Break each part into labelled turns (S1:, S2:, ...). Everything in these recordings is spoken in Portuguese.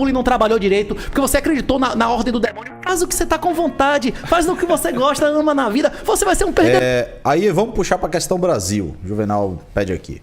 S1: e não trabalhou direito, porque você acreditou na ordem do demônio. Faz o que você tá com vontade, faz o que você gosta, ama na vida, você vai ser um perdedor.
S2: Aí vamos puxar pra questão Brasil. Juvenal pede aqui.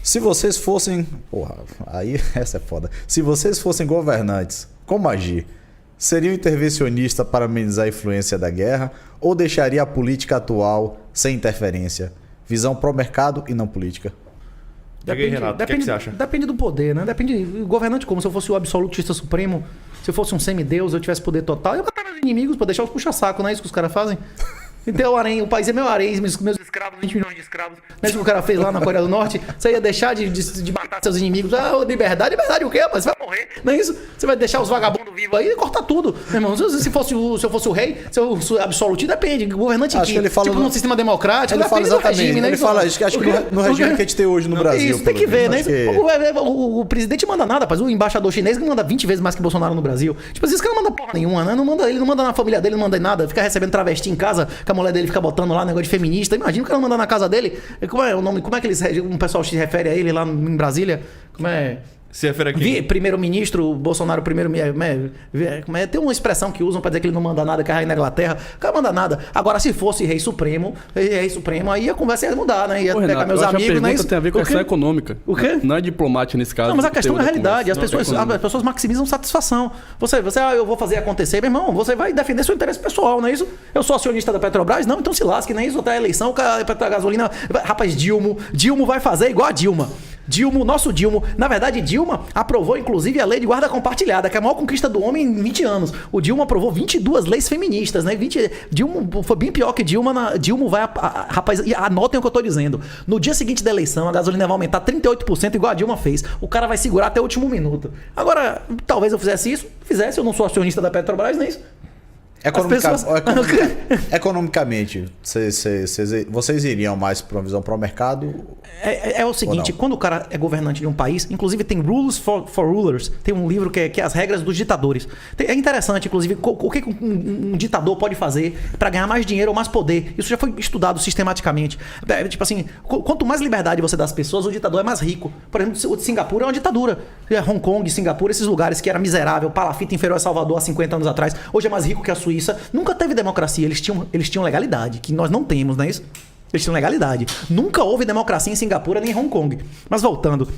S2: Se vocês fossem... Porra, aí essa é foda. Se vocês fossem governantes, como agir? Seriam intervencionistas para amenizar a influência da guerra ou deixaria a política atual sem interferência? Visão pró-mercado e não política.
S3: Depende, Renato, o que você acha?
S1: Depende do poder, né? Depende do governante, como se eu fosse o absolutista supremo, se eu fosse um semideus, eu tivesse poder total, eu ia matar meus inimigos pra deixar os puxa-saco, não é isso que os caras fazem? Então o país é meu harém, meus escravos, 20 milhões de escravos. Não é isso que o cara fez lá na Coreia do Norte? Você ia deixar de matar seus inimigos? Ah, liberdade o quê? Mas você vai morrer, não é isso? Você vai deixar os vagabundos vivos aí e cortar tudo. Meu irmão, se eu fosse o rei, se eu fosse absolutista, depende. Governante
S2: acho que ele fala
S1: num sistema democrático,
S2: ele fala exatamente,
S1: regime, né?
S2: Ele fala, acho que no regime que a gente tem hoje no Brasil.
S1: Isso, tem que ver, né? O presidente manda nada, rapaz. O embaixador chinês que manda 20 vezes mais que Bolsonaro no Brasil. Tipo, esse cara não manda porra nenhuma, né? Ele não manda na família dele, não manda em nada. Fica recebendo travesti em casa, que a mulher dele fica botando lá negócio de feminista. Imagina o cara mandar na casa dele. Como é o nome? Como é que um pessoal se refere a ele lá em Brasília? Como é?
S3: Se refere aqui.
S1: Primeiro-ministro, Bolsonaro, tem uma expressão que usam pra dizer que ele não manda nada, que é a rainha da Inglaterra. O cara manda nada. Agora, se fosse rei supremo, aí a conversa ia mudar, né? Ia pegar meus amigos, né?
S4: A pergunta tem a ver com a questão econômica.
S1: O quê?
S4: Não é diplomática nesse caso.
S1: Não, mas a questão é a realidade. As pessoas maximizam satisfação. Eu vou fazer acontecer, meu irmão, você vai defender seu interesse pessoal, não é isso? Eu sou acionista da Petrobras? Não, então se lasque, não é isso? Até a eleição, a gasolina... Rapaz, Dilma vai fazer igual a Dilma. Nosso Dilma, na verdade, Dilma aprovou inclusive a lei de guarda compartilhada, que é a maior conquista do homem em 20 anos. O Dilma aprovou 22 leis feministas, né? Dilma foi bem pior que Dilma. Dilma vai... Rapaz, anotem o que eu tô dizendo. No dia seguinte da eleição, a gasolina vai aumentar 38%, igual a Dilma fez. O cara vai segurar até o último minuto. Agora, talvez eu fizesse isso, eu não sou acionista da Petrobras, nem isso.
S2: Economicamente, vocês iriam mais para uma visão pró-mercado?
S1: É o seguinte, quando o cara é governante de um país, inclusive tem Rules for Rulers, tem um livro que é as regras dos ditadores. É interessante, inclusive, o que um ditador pode fazer para ganhar mais dinheiro ou mais poder. Isso já foi estudado sistematicamente. Tipo assim, quanto mais liberdade você dá às pessoas, o ditador é mais rico. Por exemplo, o de Singapura é uma ditadura. Hong Kong, Singapura, esses lugares que era miserável, palafita inferior a Salvador há 50 anos atrás, hoje é mais rico que a Suíça. Nunca teve democracia, eles tinham legalidade, que nós não temos, não é isso? Eles tinham legalidade. Nunca houve democracia em Singapura nem em Hong Kong. Mas voltando,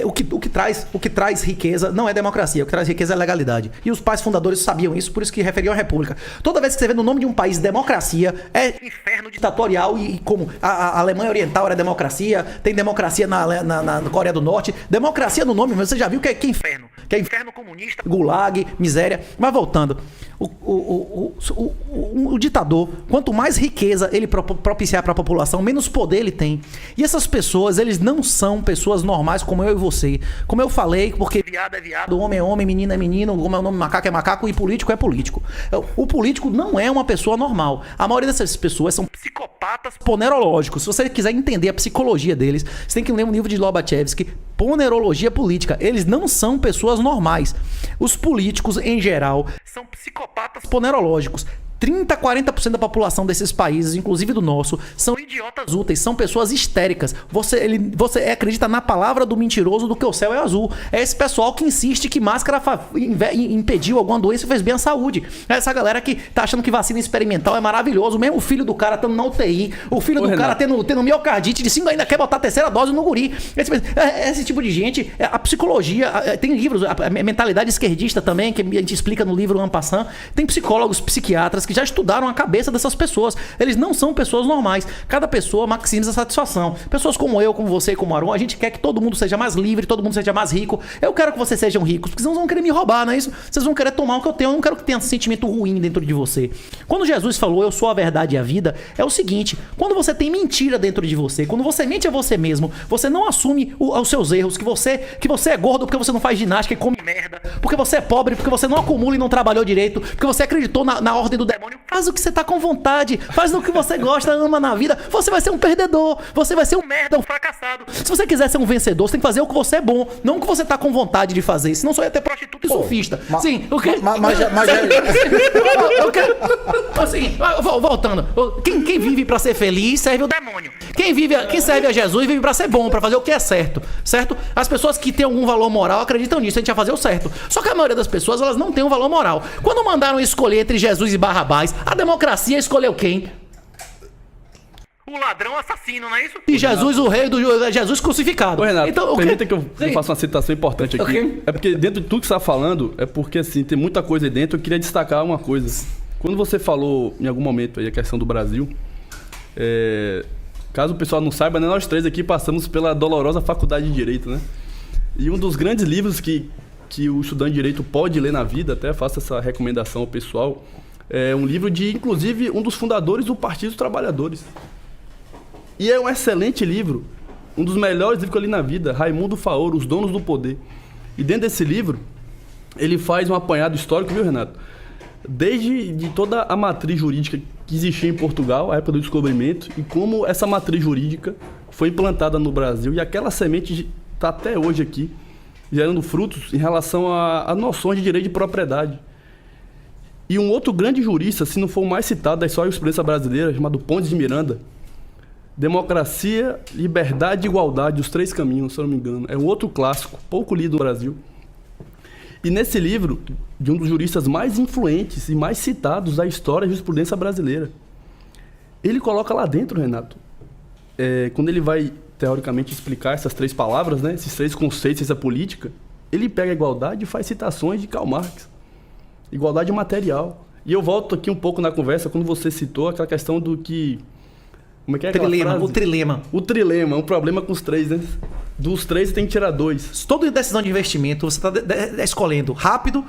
S1: o que traz riqueza não é democracia, o que traz riqueza é legalidade. E os pais fundadores sabiam isso, por isso que referiam à república. Toda vez que você vê no nome de um país democracia, é inferno ditatorial, e como a Alemanha Oriental era democracia, tem democracia na Coreia do Norte. Democracia no nome, mas você já viu que é inferno. Que é inferno comunista, gulag, miséria. Mas voltando, o ditador, quanto mais riqueza ele propiciar para a população, menos poder ele tem. E essas pessoas, eles não são pessoas normais como eu e você. Como eu falei, porque viado é viado, homem é homem, menino é menino, como é o nome, macaco é macaco, e político é político. O político não é uma pessoa normal. A maioria dessas pessoas são psicopatas ponerológicos. Se você quiser entender a psicologia deles, você tem que ler um livro de Lobachevsky, Ponerologia Política. Eles não são pessoas normais. Os políticos, em geral, são psicopatas ponerológicos. 30, 40% da população desses países, inclusive do nosso, são idiotas úteis, são pessoas histéricas. Você acredita na palavra do mentiroso do que o céu é azul. É esse pessoal que insiste que máscara impediu alguma doença e fez bem à saúde. É essa galera que tá achando que vacina experimental é maravilhoso. Mesmo o filho do cara estando na UTI, o filho do cara tendo miocardite, de 5 ainda quer botar a terceira dose no guri. Esse tipo de gente, a psicologia, tem livros, a mentalidade esquerdista também, que a gente explica no livro En Passant. Tem psicólogos, psiquiatras que já estudaram a cabeça dessas pessoas. Eles não são pessoas normais. Cada pessoa maximiza a satisfação. Pessoas como eu, como você e como Aron, a gente quer que todo mundo seja mais livre, todo mundo seja mais rico. Eu quero que vocês sejam ricos, porque senão vocês vão querer me roubar, não é isso? Vocês vão querer tomar o que eu tenho. Eu não quero que tenha um sentimento ruim dentro de você. Quando Jesus falou, eu sou a verdade e a vida, é o seguinte: quando você tem mentira dentro de você, quando você mente a você mesmo, você não assume os seus erros, que você é gordo porque você não faz ginástica e come merda, porque você é pobre, porque você não acumula e não trabalhou direito, porque você acreditou na ordem do demônio. Faz o que você tá com vontade, faz o que você gosta, ama na vida, você vai ser um perdedor, você vai ser um merda, um fracassado. Se você quiser ser um vencedor, você tem que fazer o que você é bom, não o que você tá com vontade de fazer, senão só ia ter prostituta e surfista. Sim, o quê? Assim, voltando, quem vive pra ser feliz serve o demônio. Quem serve a Jesus vive pra ser bom, pra fazer o que é certo. Certo? As pessoas que têm algum valor moral acreditam nisso, a gente vai fazer o certo. Só que a maioria das pessoas, elas não têm um valor moral. Quando mandaram escolher entre Jesus e Barrabás, a democracia escolheu quem? O ladrão assassino, não é isso? E Jesus, o rei do Jesus crucificado.
S4: Ô, Renato,
S1: então,
S4: permita que eu faça uma citação importante aqui.
S1: Okay.
S4: É porque dentro de tudo que você está falando, é porque assim, tem muita coisa aí dentro, eu queria destacar uma coisa. Quando você falou em algum momento aí a questão do Brasil, caso o pessoal não saiba, né, nós três aqui passamos pela dolorosa faculdade de Direito, né? E um dos grandes livros que o estudante de Direito pode ler na vida, até faço essa recomendação ao pessoal, é um livro de, inclusive, um dos fundadores do Partido dos Trabalhadores. E é um excelente livro, um dos melhores livros que eu li na vida, Raimundo Faoro, Os Donos do Poder. E dentro desse livro, ele faz um apanhado histórico, viu, Renato? Desde toda a matriz jurídica que existia em Portugal, a época do descobrimento, e como essa matriz jurídica foi implantada no Brasil, e aquela semente está até hoje aqui, gerando frutos em relação a noções de direito de propriedade. E um outro grande jurista, se não for o mais citado da história da jurisprudência brasileira, chamado Pontes de Miranda, Democracia, Liberdade e Igualdade, os três caminhos, se eu não me engano. É um outro clássico, pouco lido no Brasil. E nesse livro, de um dos juristas mais influentes e mais citados da história da jurisprudência brasileira, ele coloca lá dentro, Renato, quando ele vai, teoricamente, explicar essas três palavras, né, esses três conceitos, essa política, ele pega a igualdade e faz citações de Karl Marx. Igualdade material. E eu volto aqui um pouco na conversa, quando você citou aquela questão do que... Como é que é aquela frase?
S1: O trilema.
S4: O trilema, um problema com os três, né? Dos três você tem que tirar dois.
S1: Toda decisão de investimento, você está escolhendo rápido,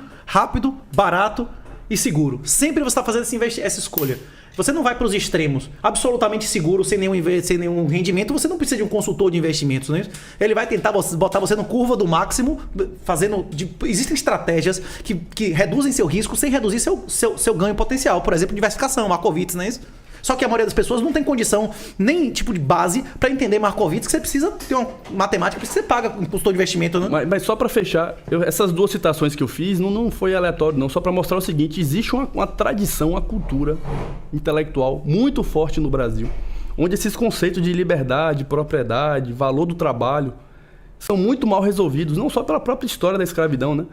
S1: barato e seguro. Sempre você está fazendo essa escolha. Você não vai para os extremos. Absolutamente seguro, sem nenhum rendimento, você não precisa de um consultor de investimentos, né? Ele vai tentar botar você no curva do máximo, existem estratégias que reduzem seu risco sem reduzir seu ganho potencial. Por exemplo, diversificação, Markowitz, não é isso? Só que a maioria das pessoas não tem condição, nem tipo de base, para entender Markowitz, que você precisa ter uma matemática, porque você paga um consultor de investimento, né?
S4: Mas só para fechar, essas duas citações que eu fiz não foi aleatório, não. Só para mostrar o seguinte, existe uma tradição, uma cultura intelectual muito forte no Brasil, onde esses conceitos de liberdade, propriedade, valor do trabalho, são muito mal resolvidos, não só pela própria história da escravidão, né?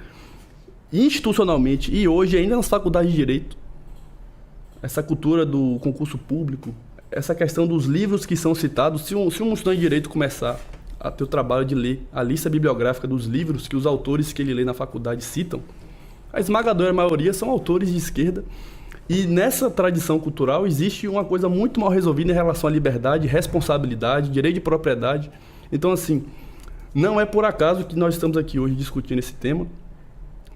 S4: Institucionalmente, e hoje ainda nas faculdades de Direito, essa cultura do concurso público, essa questão dos livros que são citados, se um estudante de Direito começar a ter o trabalho de ler a lista bibliográfica dos livros que os autores que ele lê na faculdade citam, a esmagadora maioria são autores de esquerda, e nessa tradição cultural existe uma coisa muito mal resolvida em relação à liberdade, responsabilidade, direito de propriedade. Então, assim, não é por acaso que nós estamos aqui hoje discutindo esse tema,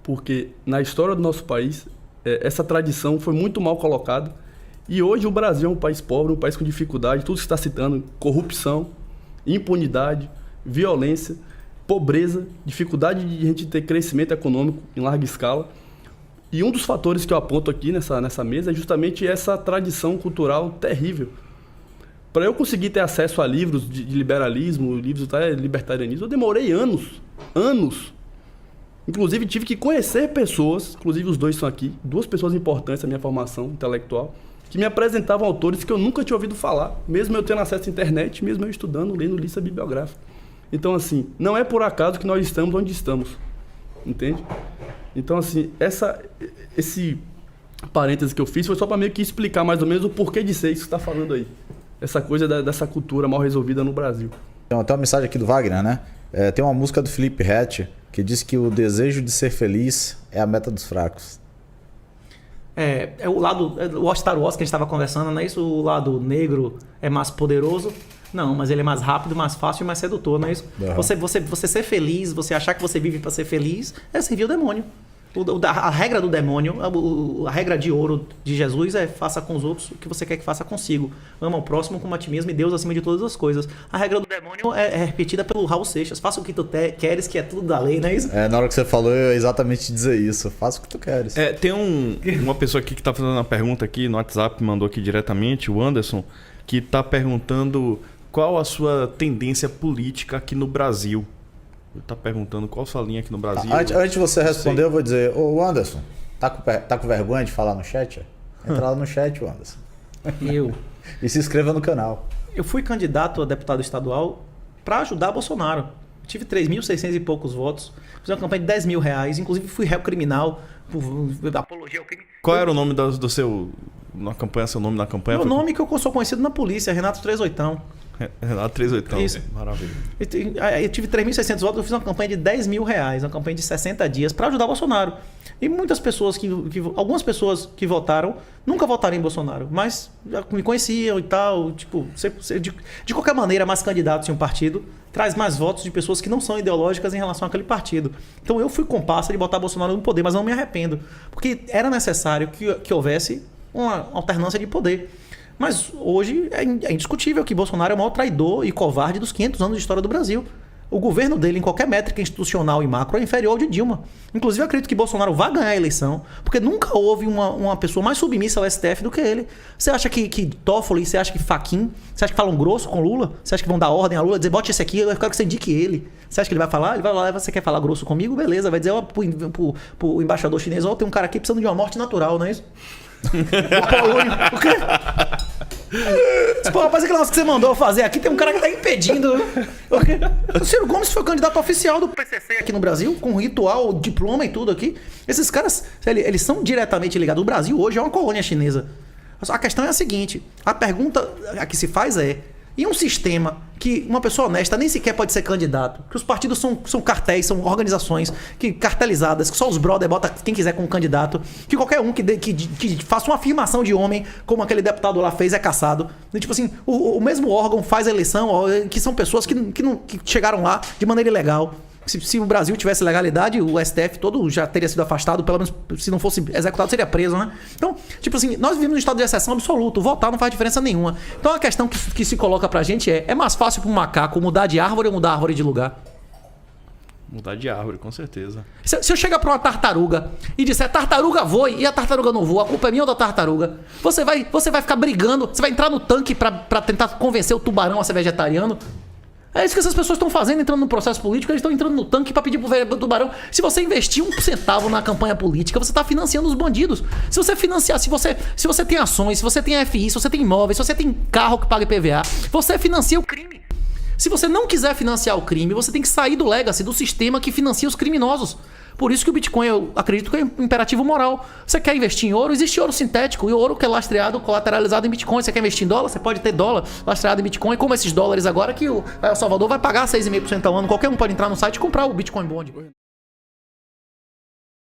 S4: porque na história do nosso país, essa tradição foi muito mal colocada, e hoje o Brasil é um país pobre, um país com dificuldade, tudo que você está citando, corrupção, impunidade, violência, pobreza, dificuldade de a gente ter crescimento econômico em larga escala. E um dos fatores que eu aponto aqui nessa mesa é justamente essa tradição cultural terrível. Para eu conseguir ter acesso a livros de liberalismo, livros de libertarianismo, eu demorei anos. Inclusive, tive que conhecer pessoas, inclusive os dois são aqui, duas pessoas importantes na minha formação intelectual, que me apresentavam autores que eu nunca tinha ouvido falar, mesmo eu tendo acesso à internet, mesmo eu estudando, lendo lista bibliográfica. Então, assim, não é por acaso que nós estamos onde estamos, entende? Então, assim, esse parêntese que eu fiz foi só para meio que explicar mais ou menos o porquê de ser isso que você está falando aí. Essa coisa dessa cultura mal resolvida no Brasil.
S2: Tem uma mensagem aqui do Wagner, né? Tem uma música do Felipe Ret que diz que o desejo de ser feliz é a meta dos fracos.
S1: É o lado... O Star Wars que a gente estava conversando, não é isso? O lado negro é mais poderoso? Não, mas ele é mais rápido, mais fácil e mais sedutor, não é isso? Uhum. Você ser feliz, você achar que você vive para ser feliz, é servir o demônio. A regra do demônio, a regra de ouro de Jesus é faça com os outros o que você quer que faça consigo. Ama o próximo como a ti mesmo e Deus acima de todas as coisas. A regra do demônio é repetida pelo Raul Seixas. Faça o que tu queres, que é tudo da lei, não é isso?
S2: Na hora que você falou, eu ia exatamente dizer isso. Faça o que tu queres.
S3: Tem uma pessoa aqui que tá fazendo uma pergunta aqui no WhatsApp, mandou aqui diretamente, o Anderson, que tá perguntando qual a sua tendência política aqui no Brasil. Ele tá perguntando qual a sua linha aqui no Brasil.
S2: Antes de você responder, eu vou dizer, ô Anderson, tá com vergonha de falar no chat? Entra lá no chat, Anderson.
S1: Eu.
S2: E se inscreva no canal.
S1: Eu fui candidato a deputado estadual para ajudar Bolsonaro. Tive 3.600 e poucos votos. Fiz uma campanha de R$10 mil. Inclusive fui réu criminal por apologia ao crime.
S3: Qual era o nome do seu... Na campanha, seu nome na campanha?
S1: O nome que eu sou conhecido na polícia, Renato 38.
S3: Renato 38.
S1: Isso.
S3: Maravilha.
S1: Eu tive 3.600 votos, eu fiz uma campanha de R$10 mil, uma campanha de 60 dias para ajudar Bolsonaro. E muitas pessoas algumas pessoas que votaram, nunca votaram em Bolsonaro, mas já me conheciam e tal. Tipo, de qualquer maneira, mais candidatos em um partido traz mais votos de pessoas que não são ideológicas em relação àquele partido. Então eu fui comparsa de botar Bolsonaro no poder, mas não me arrependo. Porque era necessário que houvesse uma alternância de poder. Mas hoje é indiscutível que Bolsonaro é o maior traidor e covarde dos 500 anos de história do Brasil. O governo dele, em qualquer métrica institucional e macro, é inferior ao de Dilma. Inclusive, eu acredito que Bolsonaro vai ganhar a eleição, porque nunca houve uma pessoa mais submissa ao STF do que ele. Você acha que Toffoli, você acha que Fachin, você acha que falam grosso com Lula? Você acha que vão dar ordem a Lula, dizer, bote esse aqui, eu quero que você indique ele. Você acha que ele vai falar? Ele vai lá, você quer falar grosso comigo? Beleza, vai dizer pro embaixador chinês, tem um cara aqui precisando de uma morte natural, não é isso? O quê? Pô, rapaz, aquele negócio que você mandou fazer aqui, tem um cara que tá impedindo. O Ciro Gomes foi o candidato oficial do PCC aqui no Brasil, com ritual, diploma e tudo aqui. Esses caras, eles são diretamente ligados. O Brasil hoje é uma colônia chinesa. A questão é a seguinte, a pergunta que se faz é, em um sistema que uma pessoa honesta nem sequer pode ser candidato, que os partidos são cartéis, são organizações cartelizadas, que só os brother bota quem quiser como candidato, que qualquer um que faça uma afirmação de homem, como aquele deputado lá fez, é caçado. E, tipo assim, o mesmo órgão faz a eleição, que são pessoas que chegaram lá de maneira ilegal. Se o Brasil tivesse legalidade, o STF todo já teria sido afastado, pelo menos se não fosse executado, seria preso, né? Então, tipo assim, nós vivemos um estado de exceção absoluto, votar não faz diferença nenhuma. Então a questão que se coloca pra gente é mais fácil para um macaco mudar de árvore ou mudar a árvore de lugar?
S3: Mudar de árvore, com certeza.
S1: Se eu chegar pra uma tartaruga e disser, tartaruga voa e a tartaruga não voa, a culpa é minha ou da tartaruga? Você vai ficar brigando, você vai entrar no tanque pra tentar convencer o tubarão a ser vegetariano? É isso que essas pessoas estão fazendo, entrando no processo político, eles estão entrando no tanque para pedir pro tubarão. Se você investir 1 centavo na campanha política, você está financiando os bandidos. Se você financiar, se você tem ações, se você tem FI, se você tem imóveis, se você tem carro que paga IPVA, você financia o crime. Se você não quiser financiar o crime, você tem que sair do legacy, do sistema que financia os criminosos. Por isso que o Bitcoin, eu acredito que é um imperativo moral. Você quer investir em ouro? Existe ouro sintético e ouro que é lastreado, colateralizado em Bitcoin. Você quer investir em dólar? Você pode ter dólar lastreado em Bitcoin. Como esses dólares agora que o El Salvador vai pagar 6,5% ao ano. Qualquer um pode entrar no site e comprar o Bitcoin Bond.